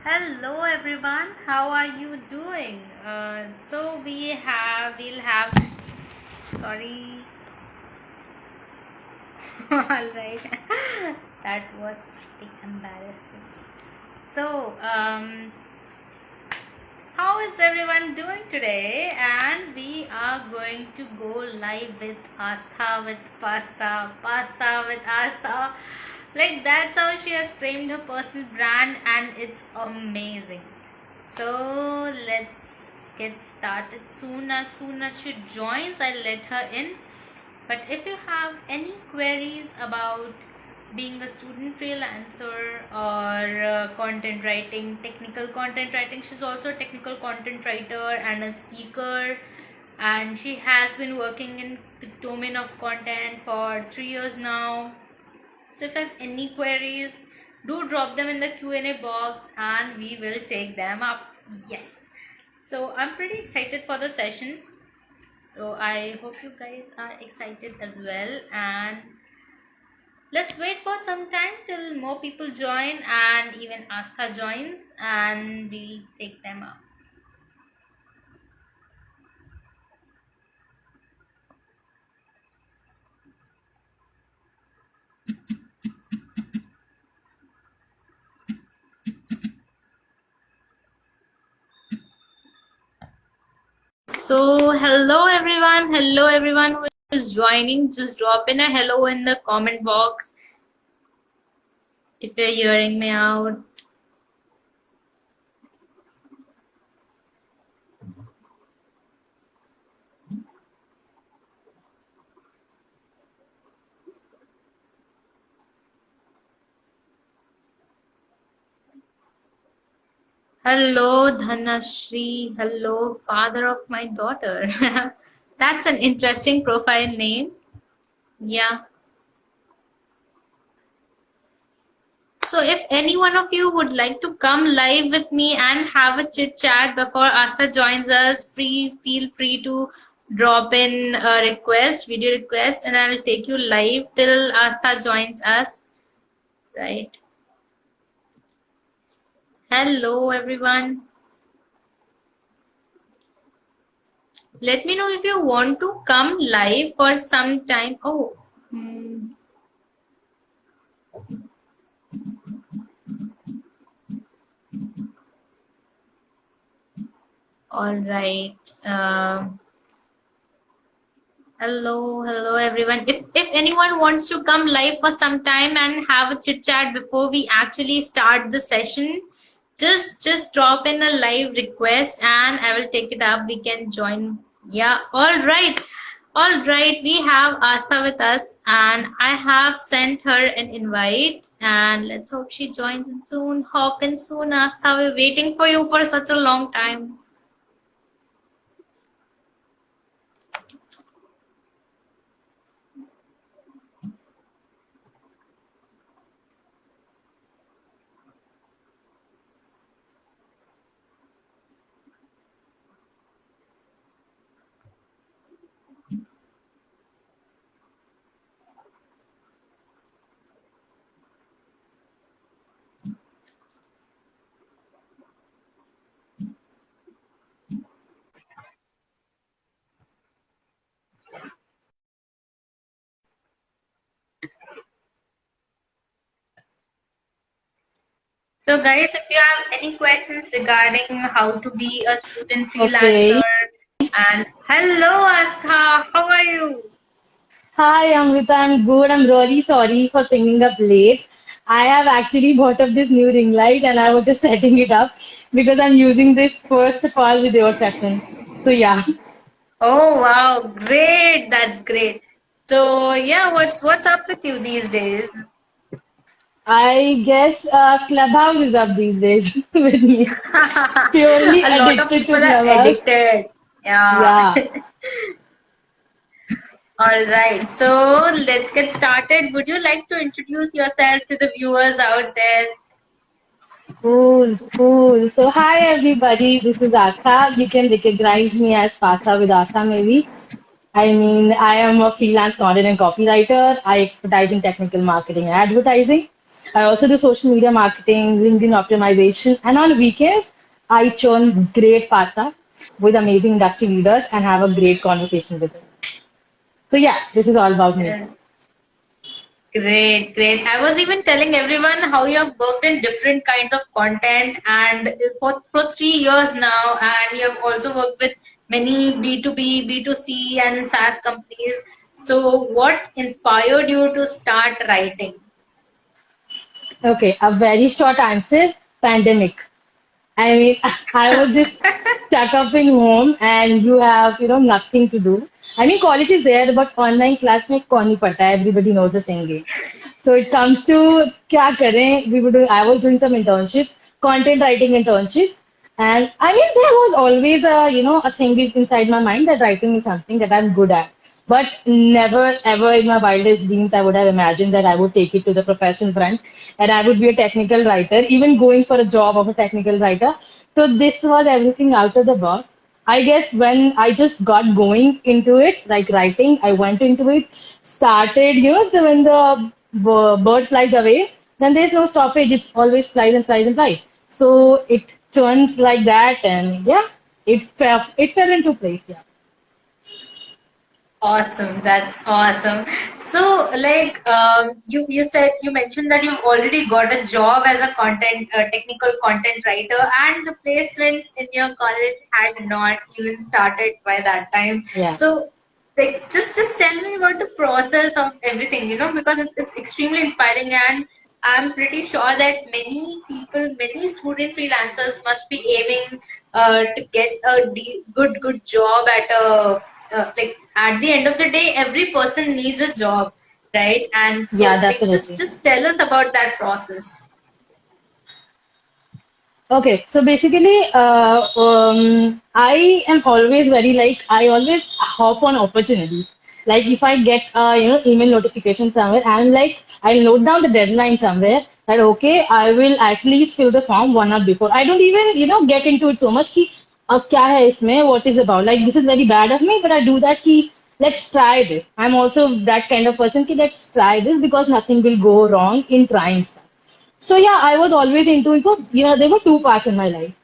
Hello everyone, how are you doing? We'll have, sorry, alright, that was pretty embarrassing. So, how is everyone doing today? And we are going to go live with Astha with Pasta, Pasta with Astha. Like, that's how she has framed her personal brand, and it's amazing. So let's get started soon. As soon as she joins, I'll let her in. But if you have any queries about being a student freelancer or content writing, technical content writing, she's also a technical content writer and a speaker, and she has been working in the domain of content for 3 years now. So if you have any queries, do drop them in the Q&A box and we will take them up. Yes. So I'm pretty excited for the session. So I hope you guys are excited as well. And let's wait for some time till more people join and even Astha joins and we'll take them up. So hello everyone who is joining. Just drop in a hello in the comment box if you're hearing me out. Hello, Dhanashri. Hello, father of my daughter. That's an interesting profile name. Yeah. So if any one of you would like to come live with me and have a chit chat before Asta joins us, feel free to drop in a request, video request, and I'll take you live till Asta joins us. Right. Hello, everyone. Let me know if you want to come live for some time. Oh. All right. Hello everyone. If anyone wants to come live for some time and have a chit chat before we actually start the session, just drop in a live request and I will take it up. We can join. Yeah. All right. We have Asta with us and I have sent her an invite and let's hope she joins in soon. Hop in soon, Asta. We're waiting for you for such a long time. So guys, if you have any questions regarding how to be a student freelancer, and hello Astha, how are you? Hi, Amrita. I'm good. I'm really sorry for picking up late. I have actually bought up this new ring light and I was just setting it up because I'm using this first of all with your session. So yeah, Oh wow, great, that's great. So yeah, what's up with you these days? I guess Clubhouse is up these days with me. Purely A lot of addicted to people are Clubhouse. addicted. Yeah. Yeah. All right, so let's get started. Would you like to introduce yourself to the viewers out there? Cool. So hi everybody, this is Artha. You can recognize me as Pasa with Asa maybe. I mean, I am a freelance content and copywriter. I expertise in technical marketing and advertising. I also do social media marketing, LinkedIn optimization, and on weekends, I churn great pasta with amazing industry leaders and have a great conversation with them. So yeah, this is all about me. Uh, Great, great. I was even telling everyone how you have worked in different kinds of content and for 3 years now, and you have also worked with many B2B, B2C, and SaaS companies. So, what inspired you to start writing? Okay, a very short answer, pandemic. I mean, I was just stuck up in home and you have, nothing to do. I mean, college is there, but online class में कौन ही पढ़ता है? Everybody knows the same game. So it comes to क्या करें? I was doing some internships, content writing internships. And I mean, there was always a thing is inside my mind that writing is something that I'm good at. But never ever in my wildest dreams I would have imagined that I would take it to the professional front and I would be a technical writer, even going for a job of a technical writer. So this was everything out of the box. I guess when I just got going into it, like writing, I went into it, started, when the bird flies away, then there's no stoppage. It's always flies and flies and flies. So it turned like that, and yeah, it fell into place. Yeah. Awesome, that's awesome. So, like, you said you mentioned that you've already got a job as a technical content writer, and the placements in your college had not even started by that time. Yeah. So, like, just tell me about the process of everything, because it's extremely inspiring, and I'm pretty sure that many people, many student freelancers must be aiming to get a good job at a like at the end of the day, every person needs a job, right? And Yeah, so, like, just definitely. just tell us about that process. Okay, so basically, I am always very like I always hop on opportunities. Like if I get email notification somewhere, I'm like I'll note down the deadline somewhere that okay, I will at least fill the form 1 hour before. I don't even get into it so much कि अब क्या है इसमें, what is about. Like this is very bad of me, but I do that कि let's try this. I'm also that kind of person कि let's try this because nothing will go wrong in trying stuff. So yeah, I was always into it. There were two parts in my life.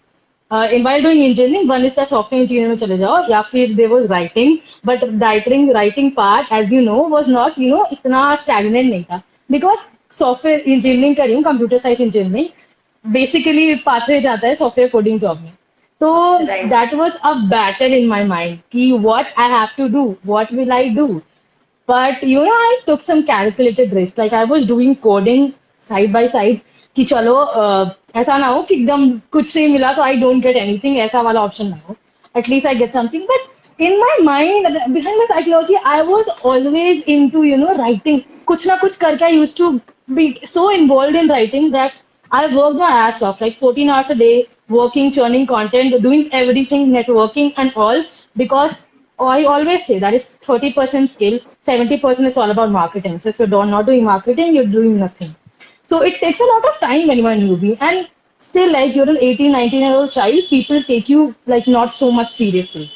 In while doing engineering, one is the software engineer में चले जाओ, या फिर there was writing, but writing part, as you know, was not इतना stagnant नहीं था, because software engineering कर रही हूँ, computer science engineering, basically pathway जाता है software coding job में. So Right. that was a battle in my mind कि what I have to do, what will I do. But I took some calculated risks. Like I was doing coding side by side कि चलो ऐसा ना हो कि एकदम कुछ नहीं मिला तो I don't get anything, ऐसा वाला option ना हो. At least I get something. But in my mind, behind my psychology, I was always into writing. कुछ ना कुछ करके I used to be so involved in writing that I worked my ass off, like 14 hours a day, working, churning content, doing everything, networking and all, because I always say that it's 30% skill, 70% it's all about marketing. So if you're not doing marketing, you're doing nothing. So it takes a lot of time when you're a newbie. And still, like you're an 18, 19-year-old child, people take you like not so much seriously.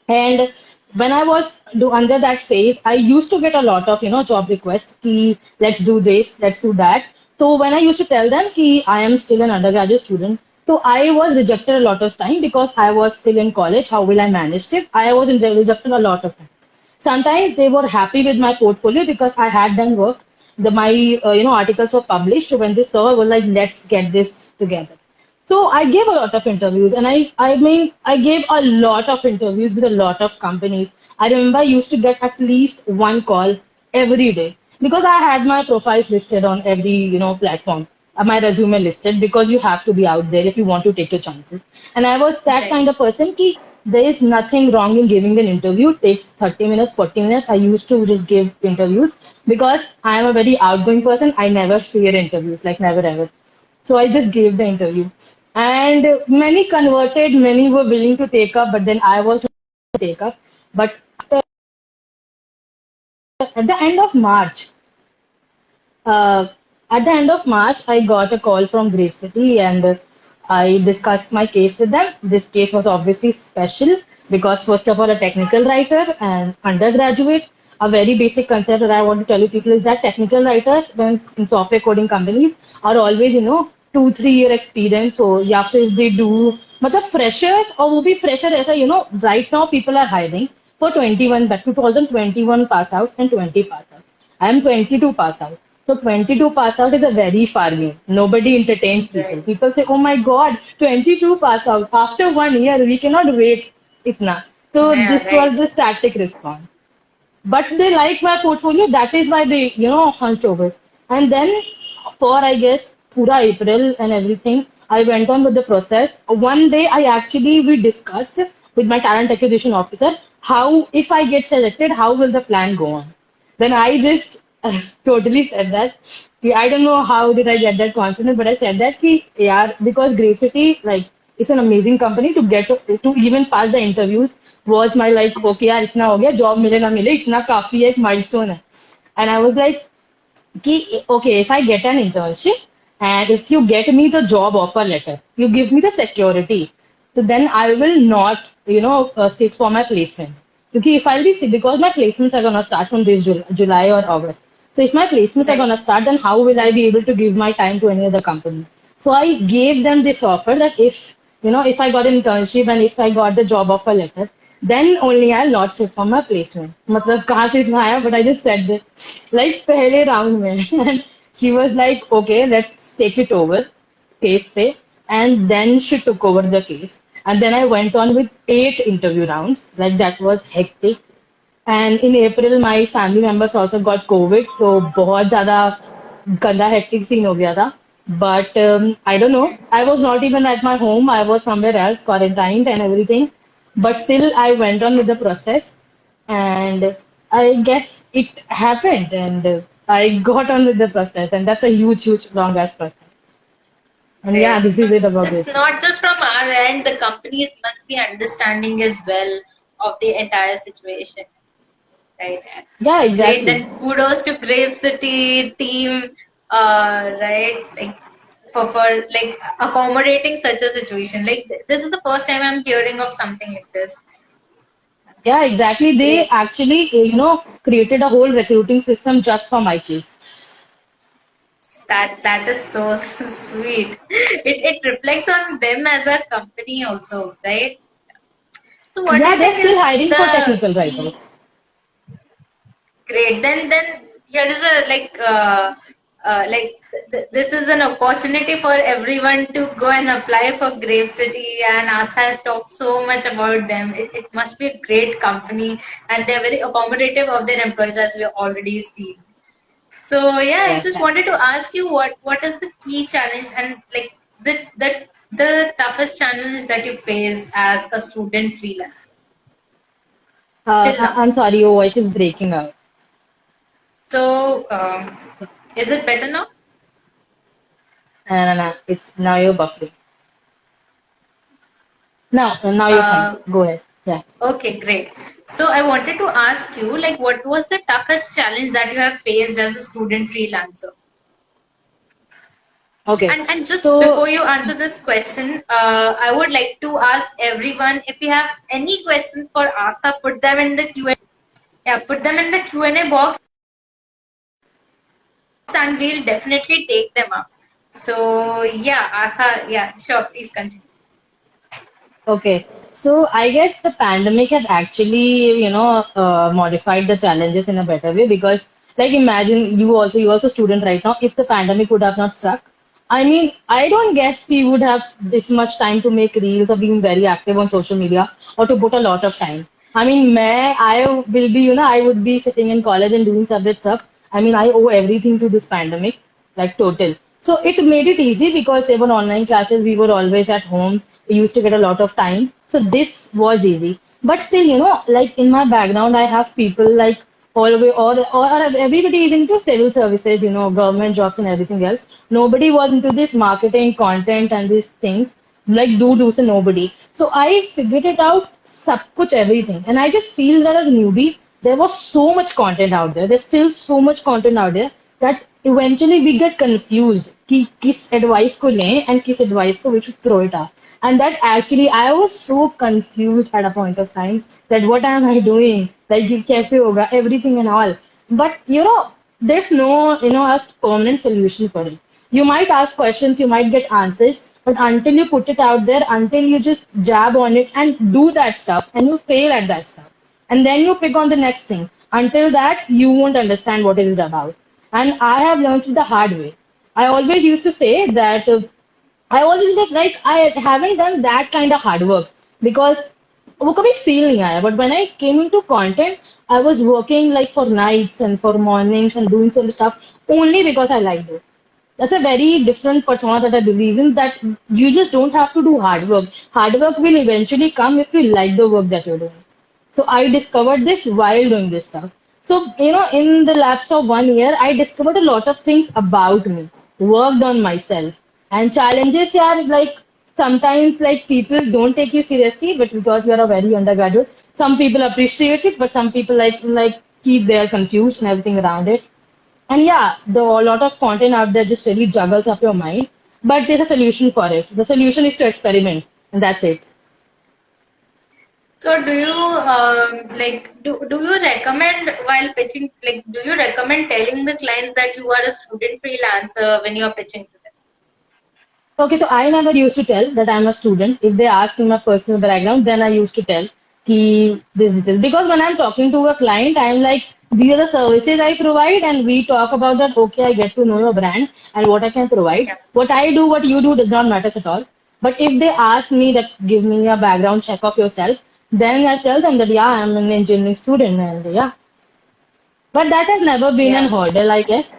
And when I was under that phase, I used to get a lot of job requests. Ki, let's do this, let's do that. So when I used to tell them ki I am still an undergraduate student, so I was rejected a lot of time because I was still in college. How will I manage it? I was rejected a lot of time. Sometimes they were happy with my portfolio because I had done work. My articles were published. When they saw, were like, let's get this together. So I gave a lot of interviews, and I gave a lot of interviews with a lot of companies. I remember I used to get at least one call every day because I had my profiles listed on every platform, my resume listed, because you have to be out there if you want to take your chances. And I was that Right. kind of person ki there is nothing wrong in giving an interview. It takes 30 minutes, 40 minutes. I used to just give interviews because I am a very outgoing person. I never fear interviews, like never ever. So I just gave the interview. And many converted, many were willing to take up, but then I was not to take up. But at the end of March, uh, I got a call from Great City and I discussed my case with them. This case was obviously special because, first of all, a technical writer and undergraduate. a very basic concept that I want to tell you people is that technical writers when in software coding companies are always, 2-3 year experience हो या फिर they do मतलब freshers और वो भी fresher ऐसा, right now people are hiring for 21 but 2021 pass outs and 20 pass outs. I am 22 pass out. So 22 pass out is a very far view. Nobody entertains people. Right. People say, oh my God, 22 pass out. After 1 year, we cannot wait itna. So Yeah, this was right. the static response. But they like my portfolio. That is why they, hunched over. And then for, I guess, pura April and everything, I went on with the process. One day, we discussed with my talent acquisition officer how, if I get selected, how will the plan go on? Then I just totally said that. I don't know how did I get that confidence, but I said that yeah, because Great City, like, it's an amazing company to even pass the interviews was my like okay यार इतना हो गया job मिले ना मिले इतना काफी है एक milestone है and I was like कि okay if I get an internship and if you get me the job offer letter you give me the security so then I will not sit for my placements क्योंकि if I'll be sick because my placements are gonna start from this July or August so if my placements are Right. gonna start then how will I be able to give my time to any other company so I gave them this offer that if I got an internship and if I got the job offer letter then only I'll not sit for my placement. मतलब कहाँ से इतना आया but I just said that like पहले round में and she was like okay let's take it over case पे and then she took over the case and then I went on with 8 interview rounds like that was hectic and in April my family members also got COVID so बहुत ज़्यादा गंदा hectic scene हो गया था but I don't know I was not even at my home I was somewhere else quarantined and everything but still I went on with the process and I guess it happened and I got on with the process and that's a huge long ass process and yeah Right. this is it about It's it. not just from our end, the companies must be understanding as well of the entire situation. Right. Yeah, Great. exactly. Then kudos to Grape City team, right? Like for like accommodating such a situation. Like this is the first time I'm hearing of something like this. Yeah, exactly. They Great. actually, created a whole recruiting system just for my case. That is so sweet. It reflects on them as a company also, right? So what do Yeah, you they're think still is hiring for the technical key? writers. Great. Then here is a this is an opportunity for everyone to go and apply for Grave City, and Astha has talked so much about them. It must be a great company, and they're very accommodative of their employees, as we have already seen. So yeah, I Yeah. just wanted to ask you what is the key challenge and like the toughest challenges that you faced as a student freelancer till now. I'm sorry, your voice is breaking out. So is it better now? No. It's now you're buffering. Now you're fine. Uh, Go ahead. Yeah. okay, great. So I wanted to ask you, like, what was the toughest challenge that you have faced as a student freelancer? Okay. And just So before you answer this question, I would like to ask everyone if you have any questions for Asta, put them in the Q&A. Yeah, put them in the Q&A box, and we'll definitely take them up. So yeah, Asta, yeah, sure, please continue. okay. So I guess the pandemic had actually, modified the challenges in a better way because, like, imagine you also student right now. If the pandemic would have not struck, I mean, I don't guess we would have this much time to make reels or being very active on social media or to put a lot of time. I mean, I will be, I would be sitting in college and doing subject stuff. I mean, I owe everything to this pandemic, like total. So it made it easy because they were online classes. We were always at home. We used to get a lot of time. So this was easy. But still, like in my background, I have people like all the way, or everybody is into civil services, government jobs and everything else. Nobody was into this marketing, content, and these things. Like do so nobody. So I figured it out, sab kuch everything. And I just feel that as a newbie, there was so much content out there. There's still so much content out there that eventually we get confused कि किस advice को लें and किस advice को we should throw it out. And that actually I was so confused at a point of time that what am I doing? like ये कैसे होगा, everything and all. But there's no a permanent solution for it. You might ask questions, you might get answers, but until you put it out there, until you just jab on it and do that stuff, and you fail at that stuff, and then you pick on the next thing. Until that, you won't understand what it is about. And I have learned it the hard way. I always used to say that I always like I haven't done that kind of hard work because वो कभी feel नहीं आया. But when I came into content, I was working like for nights and for mornings and doing some stuff only because I liked it. That's a very different persona that I believe in. That you just don't have to do hard work. Hard work will eventually come if you like the work that you're doing. So I discovered this while doing this stuff. So, in the lapse of 1 year, I discovered a lot of things about me, worked on myself. And challenges are like sometimes like people don't take you seriously, but because you're a very undergraduate, some people appreciate it, but some people like keep their confused and everything around it. And yeah, the a lot of content out there just really juggles up your mind. But there's a solution for it. The solution is to experiment, and that's it. So do you do you recommend while pitching, like do you recommend telling the clients that you are a student freelancer when you are pitching to them? Okay, so I never used to tell that I'm a student. If they ask me my personal background, then I used to tell ki this. Because when I'm talking to a client, I'm like, these are the services I provide, and we talk about that. Okay, I get to know your brand and what I can provide. Yeah. What I do, what you do does not matter at all. But if they ask me that, give me a background check of yourself, then I tell them that, yeah, I'm an engineering student, and yeah, but that has never been an Yeah. hurdle, I guess,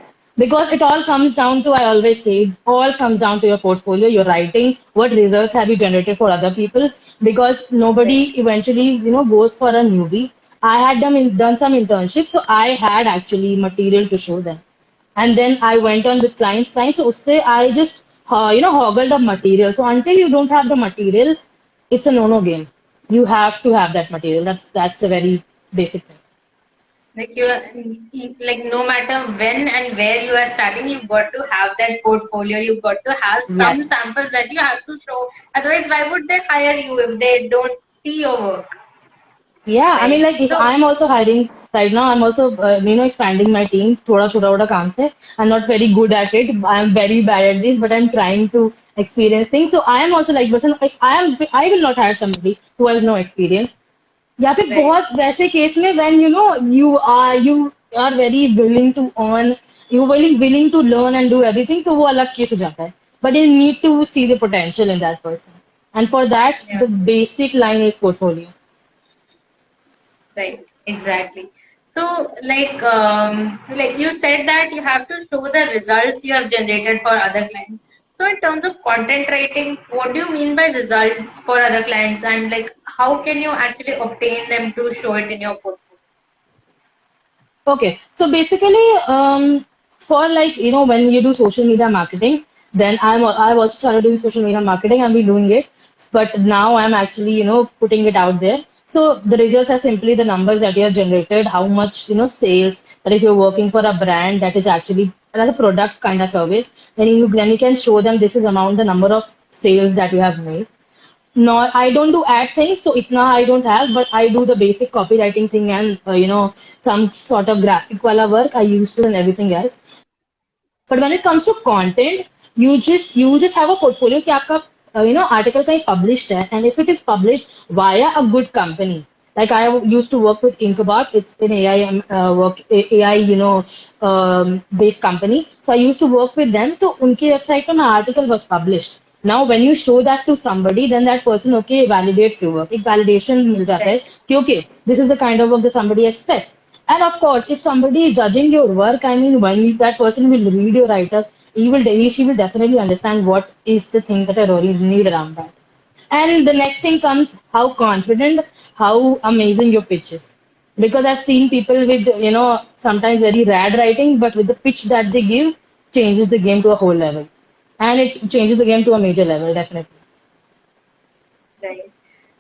because it all comes down to, I always say, it all comes down to your portfolio, your writing, what results have you generated for other people, because nobody Right. eventually, goes for a newbie. I had done some internships, so I had actually material to show them. And then I went on with clients. So usse I just, hoggled up material. So until you don't have the material, it's a no-no game. You have to have that material. That's a very basic thing. Like like no matter when and where you are starting, you've got to have that portfolio. You've got to have some Yes. samples that you have to show. Otherwise, why would they hire you if they don't see your work? Yeah, I mean, Right. like if So I'm also hiring right now, I'm also expanding my team. थोड़ा छोटा छोटा काम से. I'm not very good at it. I'm very bad at this, but I'm trying to experience things. So I am also like person. If I will not hire somebody who has no experience. या फिर right. बहुत वैसे case में when you are very willing to earn, you willing to learn and do everything, तो वो अलग case हो जाता है. But you need to see the potential in that person. And for that, Yeah. the basic line is portfolio. Right, exactly. So, like you said that you have to show the results you have generated for other clients. So, in terms of content writing, what do you mean by results for other clients, and like how can you actually obtain them to show it in your portfolio? Okay, so basically, for like when you do social media marketing, then I've also started doing social media marketing. I've been doing it, but now I'm actually putting it out there. So the results are simply the numbers that you have generated, how much sales. That if you're working for a brand that is actually as a product kind of service, then you can show them this is amount the number of sales that you have made. No, I don't do ad things, so itna I don't have, but I do the basic copywriting thing and some sort of graphic wala work I used to and everything else. But when it comes to content, you just have a portfolio कि आपका article कहीं published है, and if it is published via a good company. Like I used to work with Inkabot, it's an AI AI based company. So I used to work with them. So उनके website पे my article was published. Now when you show that to somebody, then that person okay validates your work. एक validation मिल जाता है Right. कि okay, this is the kind of work that somebody expects. And of course, if somebody is judging your work, I mean, when that person will read your write-up, she will definitely understand what is the thing that I really need around that. And the next thing comes how confident, how amazing your pitch is. Because I've seen people with, sometimes very rad writing, but with the pitch that they give, changes the game to a whole level. And it changes the game to a major level, definitely. Right.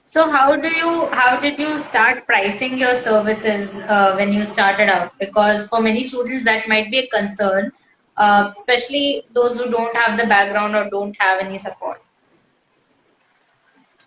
So how did you start pricing your services when you started out? Because for many students that might be a concern, especially those who don't have the background or don't have any support.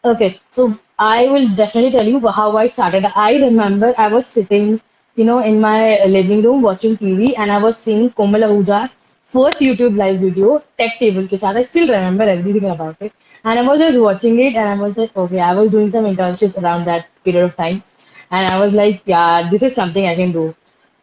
Okay, so I will definitely tell you how I started. I remember I was sitting, in my living room watching TV, and I was seeing Komal Ahuja's first YouTube live video, Tech Table ke saath. I still remember everything about it. And I was just watching it, and I was like, okay, I was doing some internships around that period of time. And I was like, yeah, this is something I can do.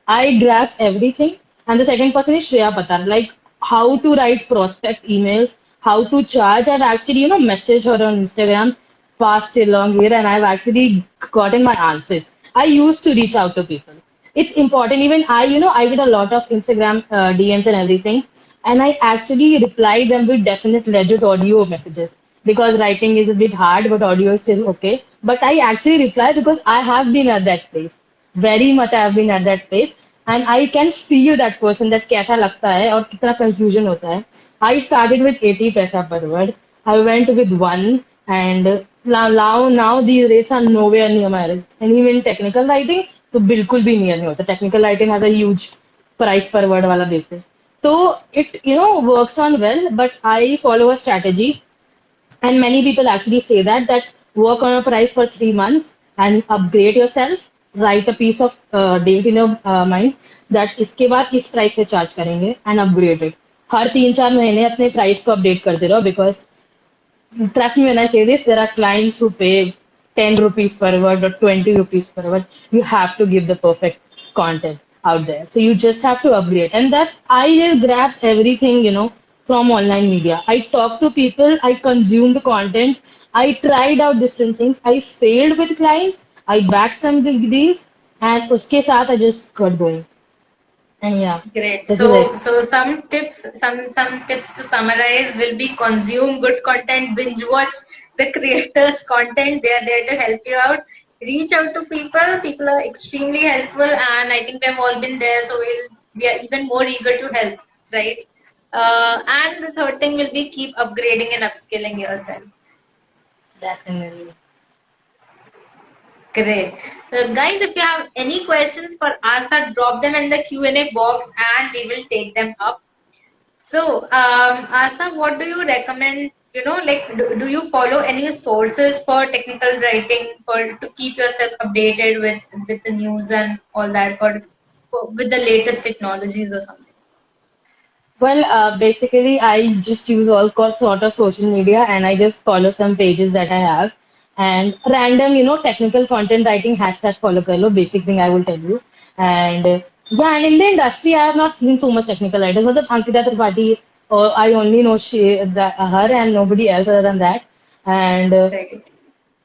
I grasp everything. And the second person is Shreya Patar, like how to write prospect emails, how to charge. I've actually, messaged her on Instagram past a long year, and I've actually gotten my answers. I used to reach out to people. It's important. Even I get a lot of Instagram DMs and everything, and I actually reply them with definite legit audio messages because writing is a bit hard, but audio is still okay. But I actually reply because I have been at that place. Very much I have been at that place, and I can feel that person that कैसा लगता है और कितना confusion होता है. I started with 80 paisa per word. I went with one, and now these rates are nowhere near my rates. And even technical writing तो बिल्कुल भी near नहीं होता. Technical writing has a huge price per word वाला basis. So it works on well, but I follow a strategy, and many people actually say that work on a price for 3 months and upgrade yourself. Write a piece of date in your mind that इसके बाद इस price पे charge करेंगे and upgrade it. हर 3-4 महीने अपने price को update करते रहो because trust me when I say this, there are clients who pay 10 rupees per word or 20 rupees per word. You have to give the perfect content out there. So you just have to upgrade. And that's, I just grabs everything, from online media. I talk to people, I consume the content, I tried out different things. I failed with clients, I backed some big deals, and uske saath I just got going. And yeah, Great. this is So, it. so some tips to summarize will be: consume good content, binge watch the creators' content. They are there to help you out. Reach out to people. People are extremely helpful, and I think we've all been there, so we are even more eager to help, right? And the third thing will be keep upgrading and upskilling yourself. Definitely. Great. Guys, if you have any questions for us, drop them in the Q&A box and we will take them up. So, Asa, what do you recommend? Like, do you follow any sources for technical writing for to keep yourself updated with the news and all that, or with the latest technologies or something? Well, basically, I just use all sort of social media, and I just follow some pages that I have. And random, technical content writing hashtag follow kar lo, basic thing I will tell you. And yeah, and in the industry, I have not seen so much technical writers. But Ankita Tripathi, I only know her and nobody else other than that. And Right.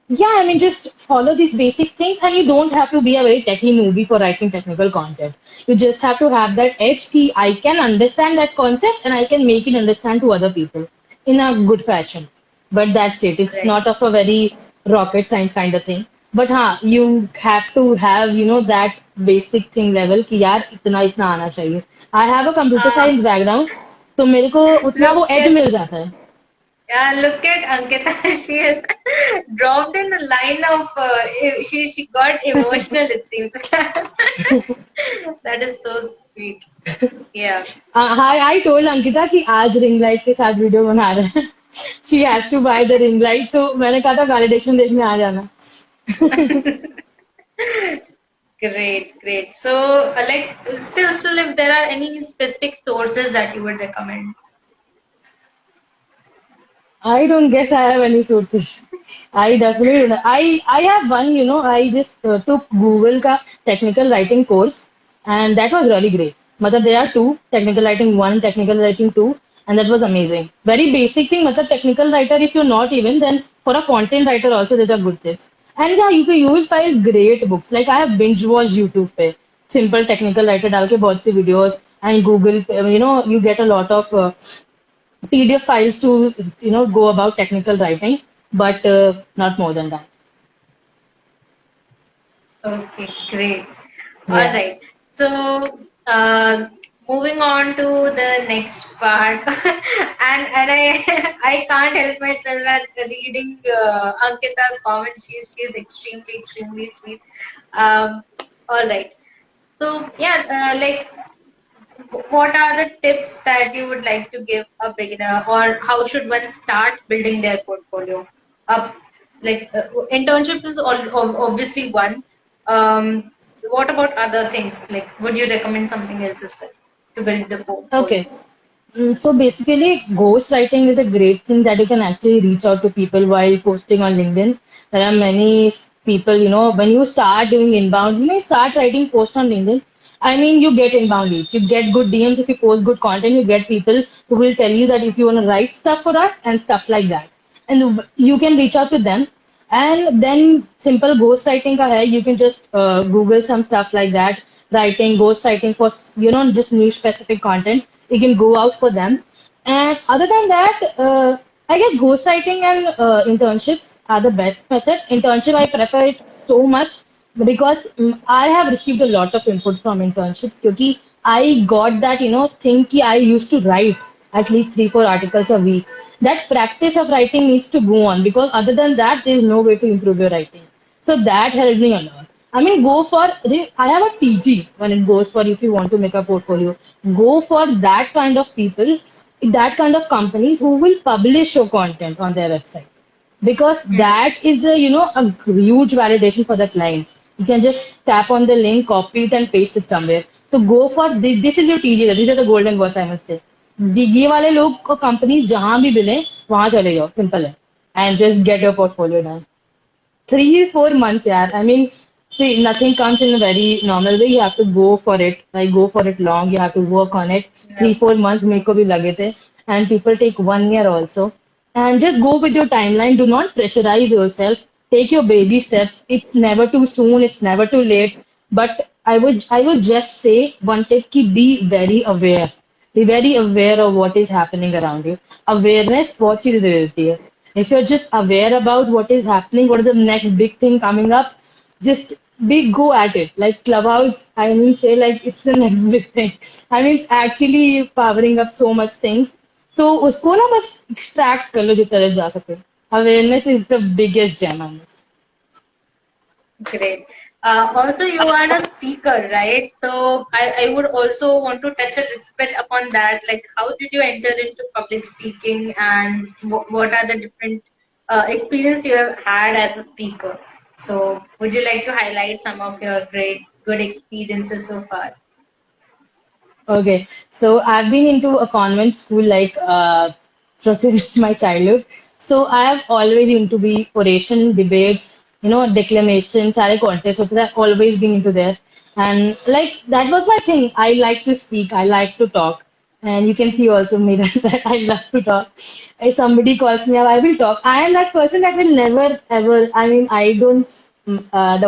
yeah, I mean, just follow these basic things, and you don't have to be a very techie newbie for writing technical content. You just have to have that edge key. I can understand that concept and I can make it understand to other people in a good fashion. But that's it. It's Right. not of a very rocket science kind of thing. But you have to have, that basic thing level कि यार इतना इतना आना चाहिए. I have a computer Uh, science background, तो मेरे को उतना look वो edge at मिल जाता है. Yeah, look at Ankita. She has dropped in a line of. She got emotional. It seems. That is so sweet. Yeah. हाँ I told Ankita कि आज रिंग लाइट के साथ वीडियो बना रहे हैं she has to buy the ring light तो मैंने कहा था वैलिडेशन देखने आ जाना Great, great. So, like, still, if there are any specific sources that you would recommend. I don't guess I have any sources. I definitely don't. I have one, I just took Google का technical writing course and that was really great. मतलब there are two, technical writing one, technical writing two, and that was amazing. Very basic thing, मतलब technical writer if you're not even, then for a content writer also there's a good tips. And yeah, you will find great books. Like I have binge watched YouTube पे simple technical writer डाल के बहुत सी videos and Google पे, you get a lot of PDF files to go about technical writing, but not more than that. Okay, great. All Yeah. right. So, moving on to the next part, and I I can't help myself at reading Ankita's comments. She's extremely sweet. All right. So yeah, like what are the tips that you would like to give a beginner, or how should one start building their portfolio up? Like internship is obviously one. What about other things? Like, would you recommend something else as well to build the portfolio? Okay. So basically, ghostwriting is a great thing that you can actually reach out to people while posting on LinkedIn. There are many people, when you start doing inbound, you start writing posts on LinkedIn. I mean, you get inbound leads, you get good DMs if you post good content, you get people who will tell you that if you want to write stuff for us and stuff like that. And you can reach out to them. And then simple ghostwriting ka hai, you can just Google some stuff like that, writing, ghostwriting for, just niche specific content. You can go out for them. And other than that, I guess ghostwriting and internships are the best method. Internship, I prefer it so much because I have received a lot of input from internships because I got that, thing ki I used to write at least 3, 4 articles a week. That practice of writing needs to go on because other than that, there is no way to improve your writing. So that helped me a lot. I mean, go for, I have a TG when it goes for if you want to make a portfolio. Go for that kind of people, that kind of companies who will publish your content on their website because that is a huge validation for the client. You can just tap on the link, copy it, and paste it somewhere. So go for this. This is your TG. These are the golden words I must say. ये वाले लोग को company जहां भी मिले वहां चले जाओ सिंपल है and just get your portfolio done 3, 4 months, yeah. I mean, see, nothing comes in a very normal way. You have to go for it. Like, go for it long. You have to work on it. Yeah. 3, 4 months, मेरे को भी लगे थे. And people take 1 year also. And just go with your timeline. Do not pressurize yourself. Take your baby steps. It's never too soon. It's never too late. But I would just say one tip: ki be very aware. Be very aware of what is happening around you. Awareness बहुत चीज दे देती है. If you're just aware about what is happening, what is the next big thing coming up, just go at it. Like Clubhouse, I mean, say like it's the next big thing. I mean, it's actually powering up so much things. So उसको ना बस extract कर लो जितना जा सके. Awareness is the biggest gem on this. Great. Also, you are a speaker, right? So I would also want to touch a little bit upon that. Like, how did you enter into public speaking, and what are the different experience you have had as a speaker? So, would you like to highlight some of your good experiences so far? Okay, so I've been into a convent school like since my childhood. So I have always into the oration, debates, declamation, सारे contests होते थे. I've always been into there, and like that was my thing. I like to speak. I like to talk, and you can see also me that I love to talk. If somebody calls me up, I will talk. I am that person that will never ever. I mean, I don't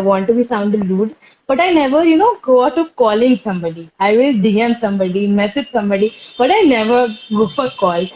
want to be sounded rude. But I never, go out of calling somebody. I will DM somebody, message somebody, but I never go for calls.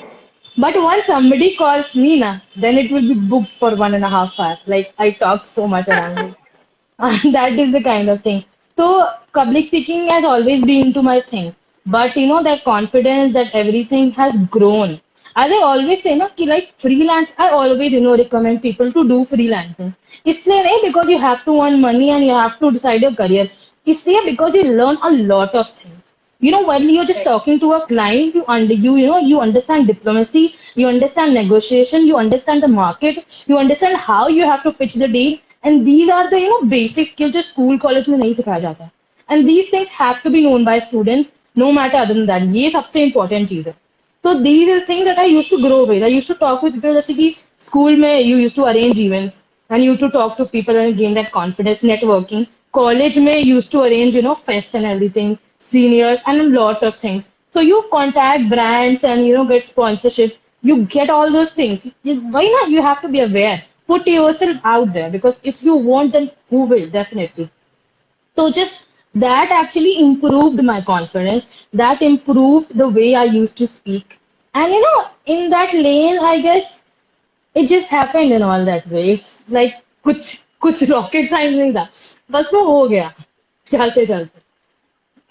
But once somebody calls me, na, then it will be booked for 1.5 hours. Like I talk so much around it. That is the kind of thing. So public speaking has always been to my thing. But that confidence, that everything has grown. As I always say, na, ki like freelance, I always, recommend people to do freelancing. इसलिए नहीं because you have to earn money and you have to decide your career. इसलिए because you learn a lot of things. While you're just talking to a client, you understand diplomacy, you understand negotiation, you understand the market, you understand how you have to pitch the deal, and these are the basic skills जो school college में नहीं सिखाया जाता है. And these things have to be known by students, no matter other than that. ये सबसे important चीज है. So these are things that I used to grow with. I used to talk with people जैसे कि school में you used to arrange events and you used to talk to people and gain that confidence, networking. College में used to arrange, fest and everything, seniors and a lot of things. So you contact brands and, get sponsorship. You get all those things. Why not? You have to be aware. Put yourself out there because if you want, then who will? Definitely. So just that actually improved my confidence. That improved the way I used to speak. And in that lane, I guess it just happened in all that way. It's like कुछ rocket science नहीं था. बस वो हो गया चलते चलते.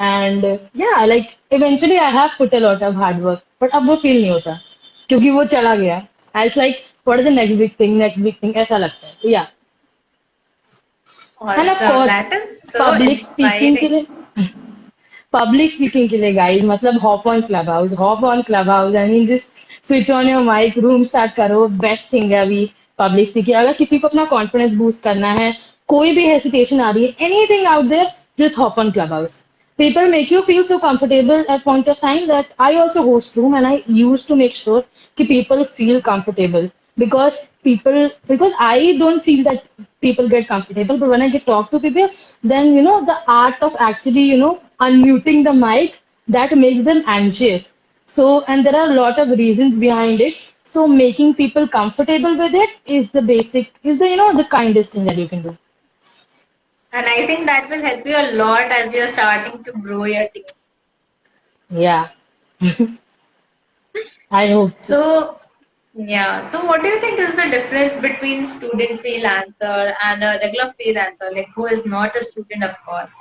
And yeah, like eventually I have put a lot of hard work, but अब वो feel नहीं होता क्योंकि वो चला गया. It's like what is the next big thing ऐसा लगता है. So, yeah. And of Awesome. course, That is so public speaking के inspiring. लिए public speaking के लिए guys मतलब hop on clubhouse. I mean just switch on your mic, room start करो, best thing है अभी. पब्लिक स्पीकिंग, अगर किसी को अपना कॉन्फिडेंस बूस्ट करना है, कोई भी हेसिटेशन आ रही है, anything out there, just hop on clubhouse. People make you feel so comfortable at point of time that I also host room and I used to make sure that people feel comfortable because I don't feel that people get comfortable, but when I get talk to people, then the art of actually unmuting the mic, that makes them anxious. So, and there are a lot of reasons behind it. So making people comfortable with it is the basic, is the the kindest thing that you can do. And I think that will help you a lot as you're starting to grow your team. Yeah, I hope so. So, yeah. So, what do you think is the difference between student freelancer and a regular freelancer, like who is not a student, of course?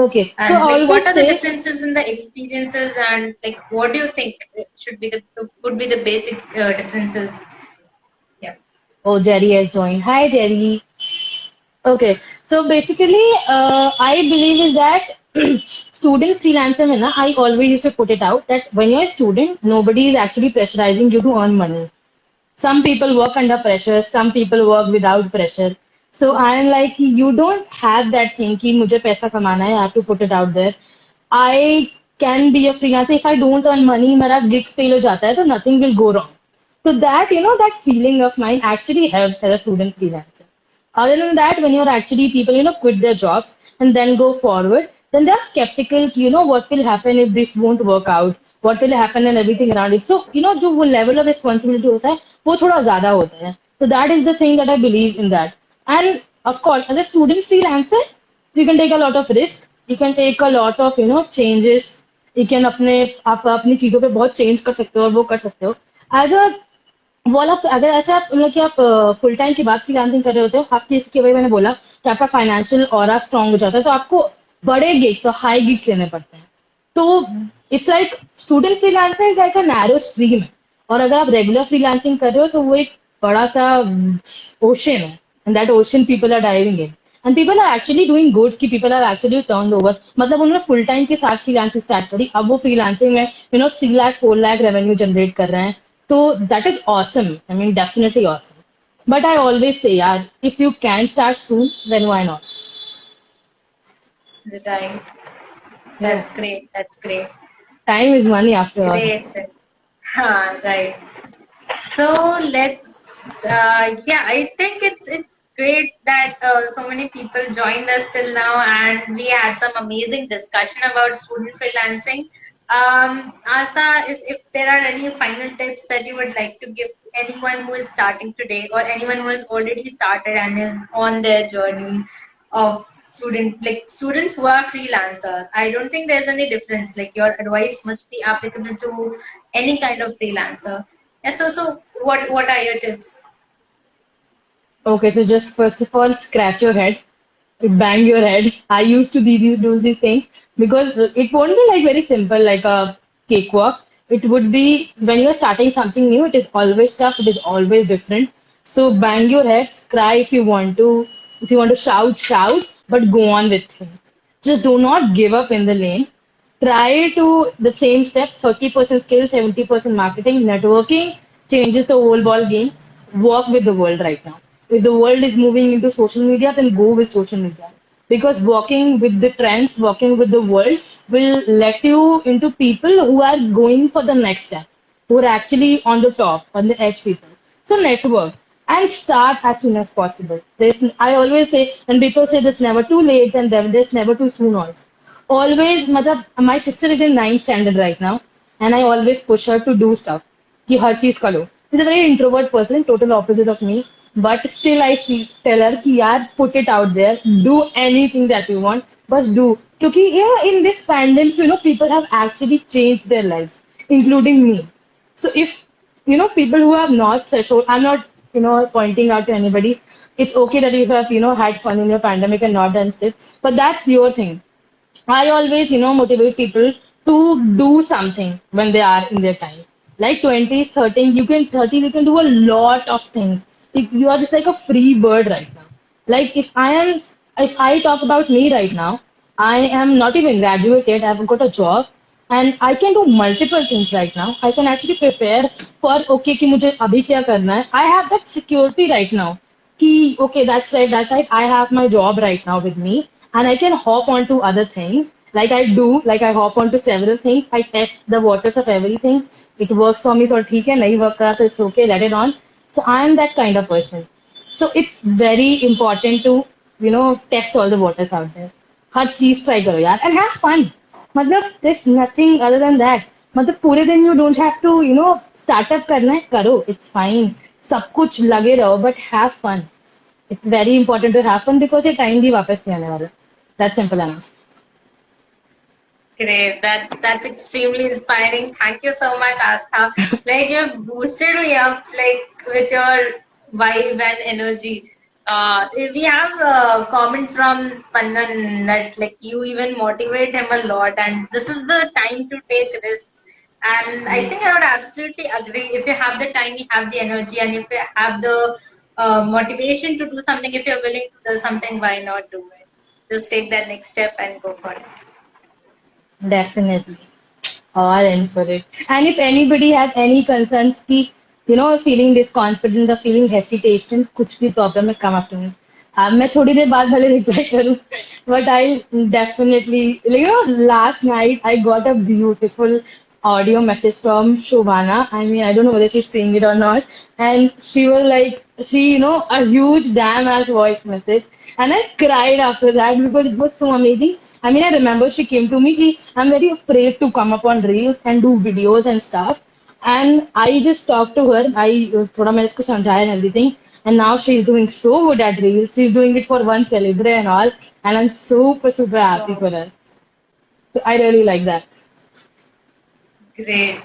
Okay, so And I like, what always are the say, differences in the experiences, and like, what do you think should be the would be the basic differences? Yeah. oh, Jerry has joined. Hi, Jerry. Okay, so basically, I believe is that student freelancer में ना, I always used to put it out that when you're a student, nobody is actually pressurizing you to earn money. Some people work under pressure, some people work without pressure. So I am like, you don't have that thing कि मुझे पैसा कमाना है, I have to put it out there. I can be a freelancer. If I don't earn money, मेरा gig fail हो जाता है, so nothing will go wrong. So that, that feeling of mine actually helps as a student freelancer. Other than that, when you're actually people, quit their jobs and then go forward, then they're skeptical, what will happen if this won't work out? What will happen and everything around it. So, जो वो level of responsibility होता है, वो थोड़ा ज़्यादा होता है. So that is the thing that I believe in that. And of course, as a student freelancer, you can take a lot of risk. You can take a lot of, changes. You can आप अपनी चीजों पे बहुत change कर सकते हो और वो कर सकते हो. As a वाला अगर ऐसे आप मतलब कि आप फुल टाइम की बात फ्रीलांसिंग कर रहे होते हो, आपकी इसके वजह मैंने बोला कि आपका फाइनेंशियल ऑरा स्ट्रांग हो जाता है, तो आपको बड़े गिग्स और हाई गिग्स लेने पड़ते हैं. तो it's like student freelancer is like a narrow stream है, और अगर आप रेगुलर फ्रीलांसिंग कर रहे हो तो वो एक बड़ा सा ओशन है, and that ocean people are diving in, and people are actually doing good कि people are actually turn over. मतलब उन्होंने फुल टाइम के साथ फ्रीलांसिंग स्टार्ट करी, अब वो फ्रीलांसिंग में 3 लाख 4 लाख रेवेन्यू जनरेट कर रहे हैं. So that is awesome. I mean, definitely awesome. But I always say, yeah, if you can start soon, then why not? Right. Yeah. That's great. That's great. Time is money after all. Great. Right. So yeah, I think it's great that so many people joined us till now, and we had some amazing discussion about student freelancing. Asta, if there are any final tips that you would like to give to anyone who is starting today, or anyone who has already started and is on their journey of students who are freelancers, I don't think there's any difference. Like, your advice must be applicable to any kind of freelancer. Yeah, so what are your tips? Okay, so just first of all, scratch your head, bang your head. I used to do these things because it won't be like very simple, like a cakewalk. It would be when you're starting something new, it is always tough, it is always different. So bang your heads, cry if you want to shout, shout, but go on with things. Just do not give up in the lane. Try to the same step, 30% skill, 70% marketing, networking changes the whole ball game. Walk with the world right now. If the world is moving into social media, then go with social media. Because walking with the trends, walking with the world will let you into people who are going for the next step, who are actually on the top, on the edge people. So network and start as soon as possible. I always say, when people say there's never too late and there's never too soon also. Always, मतलब my sister is in ninth standard right now, and I always push her to do stuff. कि हर चीज करो. She's a very introvert person, total opposite of me. But still, tell her कि यार put it out there, do anything that you want, but do. क्योंकि in this pandemic, people have actually changed their lives, including me. So if people who have not threshold, I'm not pointing out to anybody. It's okay that you have had fun in your pandemic and not done stuff, but that's your thing. I always, motivate people to do something when they are in their time. Like 20s, 30s, you can do a lot of things. If you are just like a free bird right now. Like if I talk about me right now, I am not even graduated. I haven't got a job. and I can do multiple things right now. I can actually prepare for okay कि मुझे अभी क्या करना है. I have that security right now. कि okay, that's right. I have my job right now with me, and I can hop onto other things. Like I do, like I hop onto several things. I test the waters of everything. It works for me, so ठीक है. नहीं work करा तो it's okay. Let it on. So I am that kind of person. So it's very important to test all the waters out there. हर चीज try करो यार and have fun. मतलब there's nothing other than that. मतलब पूरे दिन you don't have to startup करना है करो. It's fine. सब कुछ लगे रहो but have fun. It's very important to have fun because ये टाइम भी वापस नहीं आने वाला. That's simple enough. Great. That's extremely inspiring. Thank you so much, Astha. Like you've boosted me up like with your vibe and energy. We have comments from Spandan that like you even motivate him a lot, and this is the time to take risks. And I think I would absolutely agree. If you have the time, you have the energy, and if you have the motivation to do something, if you're willing to do something, why not do it? Just take that next step and go for it. Definitely. All in for it. And if anybody has any concerns, keep, feeling disconfident or feeling hesitation, कुछ भी problem है, come up to me. मैं थोड़ी देर बाद भले reply करूँ, but I'll definitely, last night I got a beautiful audio message from Shobana. I mean, I don't know whether she's seeing it or not. And she was like, a huge damn ass voice message. And I cried after that because it was so amazing. I mean, I remember she came to me, कि I'm very afraid to come up on reels and do videos and stuff. And I just talked to her. थोड़ा मैंने इसको समझाया and everything. And now she's doing so good at reels. She's doing it for one celebrate and all. And I'm super, super happy Wow. for her. So I really like that. Great.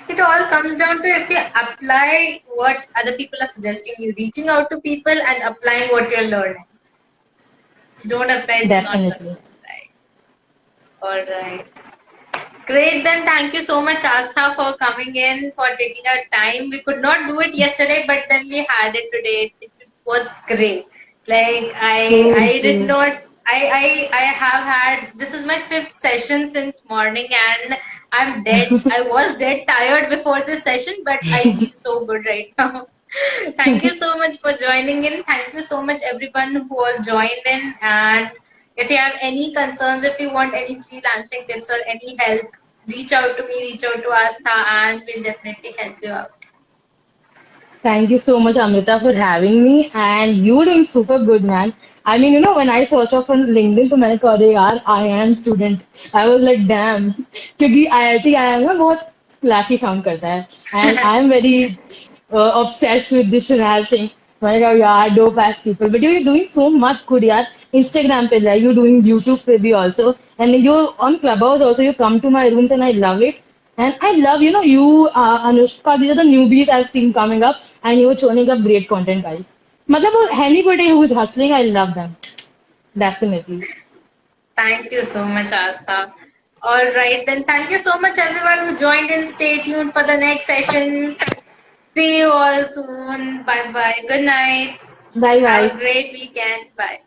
It all comes down to if you apply what other people are suggesting you, reaching out to people and applying what you're learning. If you don't apply, it's not going to Definitely. be right. All right. Great. Then thank you so much, Astha, for coming in, for taking our time. We could not do it yesterday, but then we had it today. It was great. Like So I did true. not. I have had this is my fifth session since morning and I'm dead. I was dead tired before this session, but I feel so good right now. Thank you so much for joining in. Thank you so much everyone who all joined in, and if you have any concerns, if you want any freelancing tips or any help, reach out to me, reach out to Astha, and we'll definitely help you out. Thank you so much, Amrita, for having me. And you're doing super good, man. I mean, when I search off on LinkedIn, तो मैंने कहा अरे यार, I am student. I was like, damn. क्योंकि IIT IIM ना बहुत classy sound करता है. And I'm very obsessed with this Shunal thing. मैंने कहा यार, dope ass people. But you're doing so much good, यार. Instagram पे है, you're doing YouTube पे भी also. And you're on Clubhouse also. You come to my rooms and I love it. And I love, Anushka, these are the newbies I've seen coming up, and you're churning up great content, guys. मतलब anybody who's hustling, I love them. Definitely. Thank you so much, Astha. All right, then thank you so much everyone who joined in. Stay tuned for the next session. See you all soon. Bye bye. Good night. Bye Have bye. a great weekend. Bye.